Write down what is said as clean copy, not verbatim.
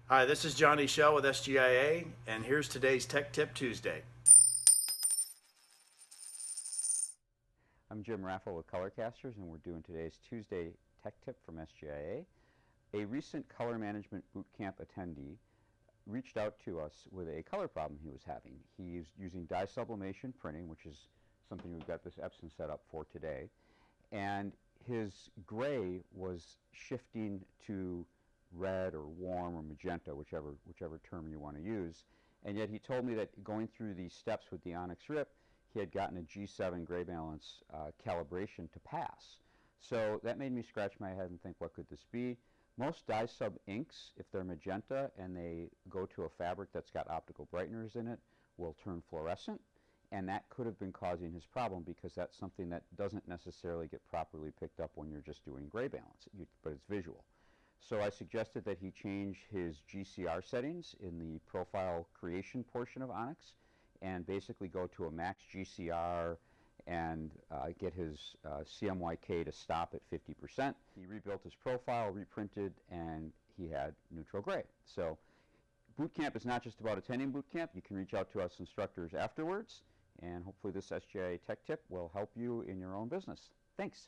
Hi, this is Johnny Shell with SGIA, and here's today's Tech Tip Tuesday. I'm Jim Raffel with ColorCasters, and we're doing today's Tuesday Tech Tip from SGIA. A recent color management bootcamp attendee reached out to us with a color problem he was having. He's using dye sublimation printing, which is something we've got this Epson set up for today, and his gray was shifting to red or warm or magenta, whichever term you want to use. And yet he told me that going through these steps with the Onyx Rip, he had gotten a G7 gray balance calibration to pass. So that made me scratch my head and think, what could this be? Most dye sub inks, if they're magenta and they go to a fabric that's got optical brighteners in it, will turn fluorescent. And that could have been causing his problem, because that's something that doesn't necessarily get properly picked up when you're just doing gray balance, but it's visual. So I suggested that he change his GCR settings in the profile creation portion of Onyx and basically go to a max GCR and get his CMYK to stop at 50%. He rebuilt his profile, reprinted, and he had neutral gray. So bootcamp is not just about attending bootcamp. You can reach out to us instructors afterwards, and hopefully this SGIA Tech Tip will help you in your own business. Thanks.